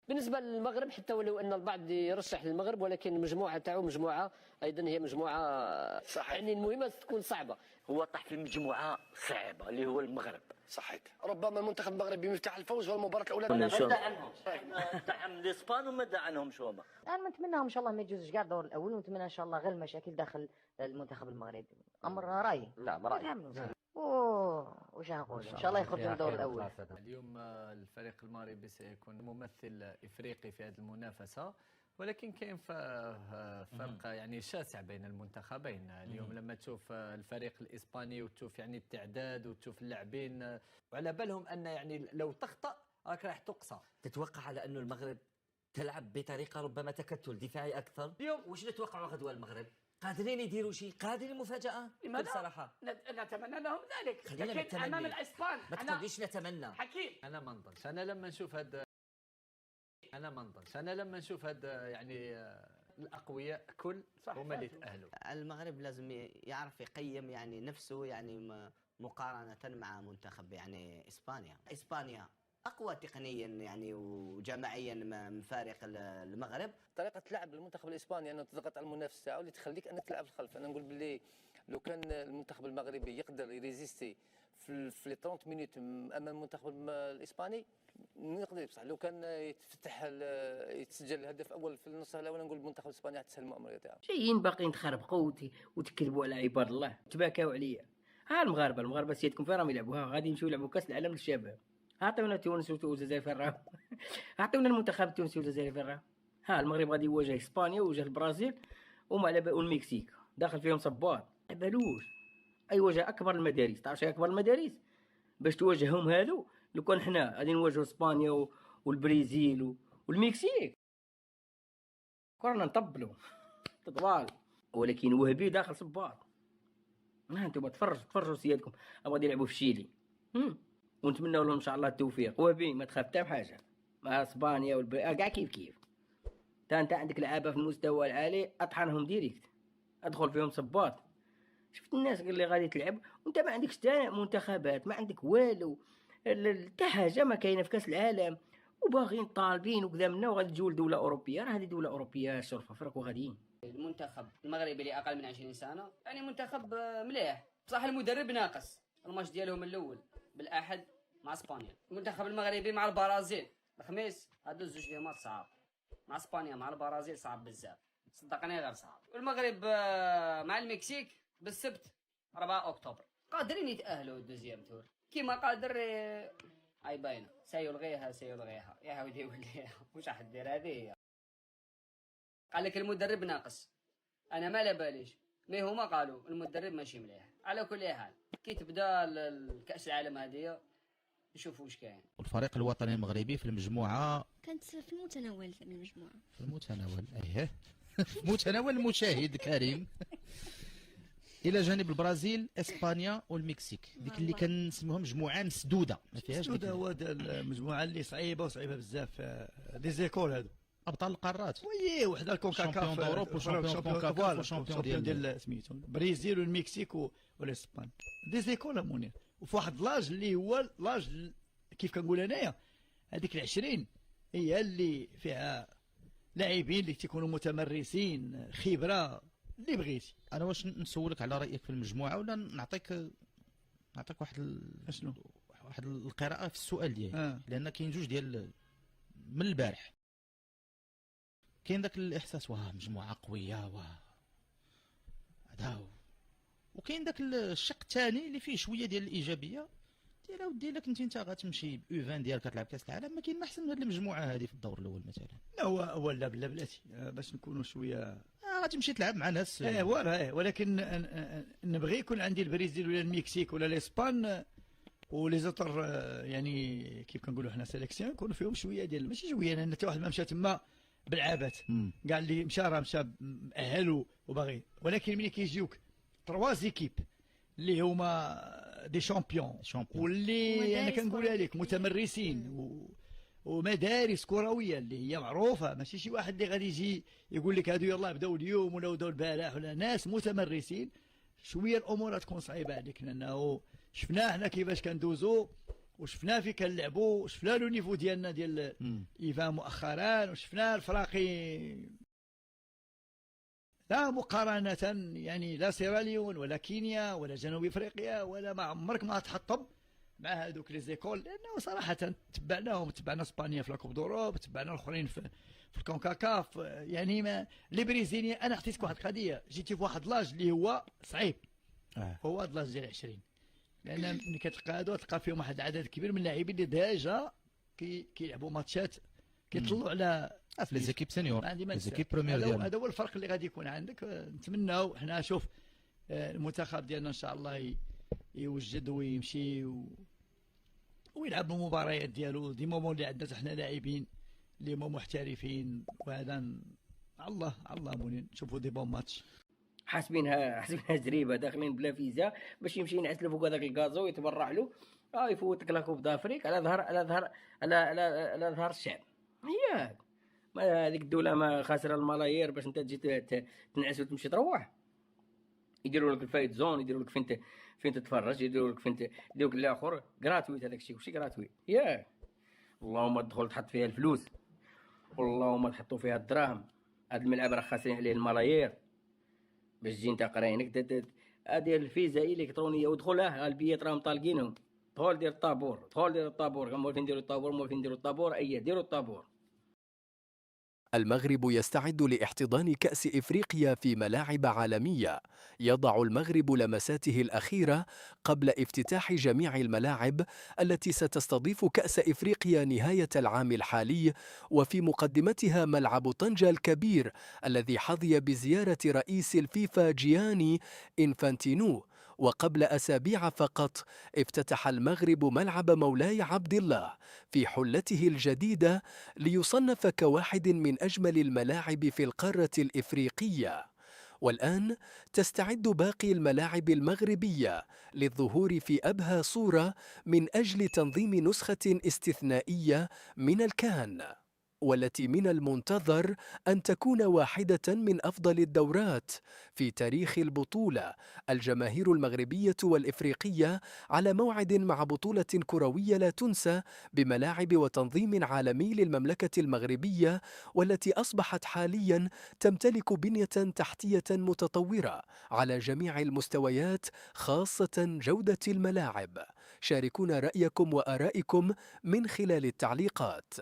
بالنسبه للمغرب حتى ولو ان البعض يرشح للمغرب، ولكن المجموعه تاعو مجموعه ايضا هي مجموعه صحيح. يعني المهمه تكون صعبه. هو طاح في مجموعه صعبه اللي هو المغرب. صحيح. ربما المنتخب المغربي مفتاح الفوز والمباراه الاولى. انا ما دعنهم دعم الاسبان وما دعنهمش هما. انا نتمناهم ان شاء الله ما يجوزش كاع الدور الاول، ونتمنى ان شاء الله غير المشاكل داخل المنتخب المغربي. امر رايي. نعم رايي. واش نقول ان شاء الله يخرج من الدور الاول. اليوم الفريق المغربي سيكون ممثل افريقي في هذه المنافسه، ولكن كاين فرق يعني شاسع بين المنتخبين. اليوم لما تشوف الفريق الاسباني وتشوف يعني التعداد وتشوف اللاعبين، وعلى بالهم ان يعني لو تخطا راك راح تقصى. تتوقع على انه المغرب تلعب بطريقه ربما تكتل دفاعي اكثر؟ اليوم واش نتوقعوا غدوه المغرب؟ قادرين يديروا شيء؟ قادرين مفاجاه؟ بصراحه نتمنى لهم ذلك، لكن امام الاسبان ما تقوليش نتمنى. حكيم. انا ما نظنش. انا لما نشوف هذا يعني الاقوياء كل هما اللي تاهلوا. المغرب لازم يعرف يقيم يعني نفسه يعني مقارنه مع منتخب يعني اسبانيا اقوى تقنيا يعني وجماعيا من فارق المغرب. طريقه لعب المنتخب الاسباني انه تضغط على المنافس تاعو اللي تخليك انك تلعب الخلف. انا نقول باللي لو كان المنتخب المغربي يقدر يريزيستي في لي 30 مينوت امام المنتخب الاسباني نقدر، بصح لو كان يتفتح يتسجل الهدف الاول في النص الاول نقول المنتخب الاسباني حتسهل المأموريه تاعو. جايين باقيين تخربقوا وتكذبوا على عباد الله، تباكاو عليا. ها المغاربه سيادكم فين راهم يلعبوها؟ غادي يمشيو يلعبوا كاس العالم للشباب. عطيونا تونس والجزائر فين راهم؟ عطيونا المنتخب التونسي والجزائر فين راهم؟ ها المغرب غادي يواجه اسبانيا ويواجه البرازيل والمكسيك داخل فيهم صباط. ما بالوش يواجه اكبر المدارس. تعرف اكبر المدارس باش تواجههم هادو؟ لو كان حنا غادي نواجهوا اسبانيا والبرازيل والمكسيك كنا نطبلوا طوال، ولكن وهبي داخل صباط. انتم تفرجوا سيادكم غادي يلعبوا في شيلي. ونتمنوا لهم ان شاء الله التوفيق. وهبي ما تخاف حتى بحاجه مع اسبانيا كاع كيف انت عندك لعابه في المستوى العالي اطحنهم ديريكت، ادخل فيهم صباط. شفت الناس اللي غادي تلعب وانت ما عندكش حتى منتخبات، ما عندك والو، حتى حاجه ما كاينه في كاس العالم، وباغيين طالبين وكذا منا وغادي تجول دوله اوروبيه. راه هذه دوله اوروبيه شرف فرق وغاديين. المنتخب المغربي اللي اقل من 20 سنه يعني منتخب مليح، بصح المدرب ناقص. الماتش ديالهم الاول بالاحد مع اسبانيا، المنتخب المغربي مع البرازيل الخميس، هادو الزوج ديالهم صعاب. مع اسبانيا مع البرازيل صعب بزاف، صدقني غير صعب. المغرب مع المكسيك بالسبت 4 اكتوبر قادرين يتاهلوا الدوزيام تور كيما قادر. هاي باينه سيلغيها يا ودي وليها. واش راح دير هذه؟ قال لك المدرب ناقص. انا ما على باليش، مي هما قالوا المدرب ماشي مليح. على كل حال كي تبدا الكاس العالم هذه نشوفوا واش كاين. والفريق الوطني المغربي في المجموعه كانت في المتناول المجموعه، في المتناول ايه في متناول المشاهد كريم، الى جانب البرازيل اسبانيا والمكسيك. ديك اللي كنسموها مجموعه مسدوده ما فيهاش. مسدوده هو المجموعه اللي صعيبه بزاف. دي زيكول هادو ابطال القارات. وي وحده الكونكاكاف شامبيون دوروب وشامبيون وشامبيون ديال سميتو البرازيل والمكسيك والاسبان. دي زيكول مونير وفي واحد لاج اللي هو لاج كيف كنقول انايا هذيك ال20 هي اللي فيها لاعبين اللي تيكونوا متمرسين خبره اللي بغيتي. انا واش نسولك على رايك في المجموعه ولا نعطيك شنو واحد القراءه في السؤال ديالي؟ لان كاين جوج ديال من البارح كاين داك الاحساس واه مجموعه قويه هذا، وكاين داك الشق الثاني اللي فيه شويه ديال الايجابيه ديال اودي لك انت غتمشي باوفان ديالك كتلعب كاس العالم. ما كاين ما احسن من هذه المجموعه هذه في الدور الاول مثلا. لا هو لا بلاتي باش نكونوا شويه غتمشي تلعب مع ناس ولكن نبغي يكون عندي البرازيل ولا المكسيك ولا الاسبان ولي زوتر يعني كيف كنقولوا حنا سيليكسيون يكونوا فيهم شويه ديال ماشي شويه، لان حتى واحد ما مشى تما بالعابات كاع اللي مشى راه مشى مأهل وباغي. ولكن ملي كيجيوك 3 زيكيب اللي هما دي شامبيون واللي انا كنقولها لك متمرسين ومدارس كرويه اللي هي معروفه، ماشي شي واحد اللي غادي يجي يقول لك هادو يلاه بداو اليوم ولا بداو البارح، ولا ناس متمرسين. شويه الامور تكون صعيبه عليك، لانه شفنا حنا كيفاش كندوزو وشفنا في كنلعبوا، وشفنا لو نيفو ديالنا ديال ايفان مؤخرا، وشفنا الفراقي لا مقارنة، يعني لا سيراليون ولا كينيا ولا جنوب افريقيا ولا ما عمرك ما تحطم مع هذوك لي زيكول، لانه صراحة تبعناهم، تبعنا اسبانيا في لاكوب دوروب، تبعنا الاخرين في الكونكاكاف، يعني ما لي بريزيليين. انا عطيتك واحد القضية، جيتي في واحد لاج اللي هو صعيب، هو هذا لاج ديال 20، لان ملي كتلقى هادو تلقى فيهم واحد العدد كبير من اللاعبين اللي ديجا كيلعبوا ماتشات، كيطلعوا على في لي زيكيب سينيور، لي زيكيب بروميير ديالنا. هذا هو الفرق اللي غادي يكون عندك. نتمناو حنا، شوف المنتخب ديالنا ان شاء الله يوجد ويمشي ويلعب المباريات ديالو دي مومون اللي عندنا حنا لاعبين اللي هما محترفين، وهذا الله مولين نشوفوا دي بون ماتش. حاسبينها زريبه، داخلين بلا فيزا باش يمشي ينعس له فوق هذاك الكازو ويتبرع له، يفوتك لاكوب دافريك على ظهر الشعب. ياك ما هذيك الدوله ما خاسره الملايير باش انت تجي تنعس وتمشي تروح. يديروا لك الفايت زون، يديروا لك فين تتفرج، يديروا لك يديروا لك الاخر غراتويت، هذاك الشيء كلشي غراتويت. ياك اللهم تدخل تحط فيها الفلوس، واللهم تحطوا فيها الدراهم. هذا الملعب راه خاسرين عليه الملايير باش تجي انت قراينك هذه الفيزا الكترونيه ودخلها البيات راهم طالقينهم. دخل دير الطابور، موالفين ديروا الطابور، ديروا الطابور. المغرب يستعد لاحتضان كأس إفريقيا في ملاعب عالمية. يضع المغرب لمساته الأخيرة قبل افتتاح جميع الملاعب التي ستستضيف كأس إفريقيا نهاية العام الحالي، وفي مقدمتها ملعب طنجة الكبير الذي حظي بزيارة رئيس الفيفا جياني إنفانتينو. وقبل أسابيع فقط افتتح المغرب ملعب مولاي عبد الله في حلته الجديدة، ليصنف كواحد من أجمل الملاعب في القارة الإفريقية. والآن تستعد باقي الملاعب المغربية للظهور في أبهى صورة من أجل تنظيم نسخة استثنائية من الكان، والتي من المنتظر أن تكون واحدة من أفضل الدورات في تاريخ البطولة. الجماهير المغربية والإفريقية على موعد مع بطولة كروية لا تنسى بملاعب وتنظيم عالمي للمملكة المغربية، والتي أصبحت حاليا تمتلك بنية تحتية متطورة على جميع المستويات، خاصة جودة الملاعب. شاركونا رأيكم وآرائكم من خلال التعليقات.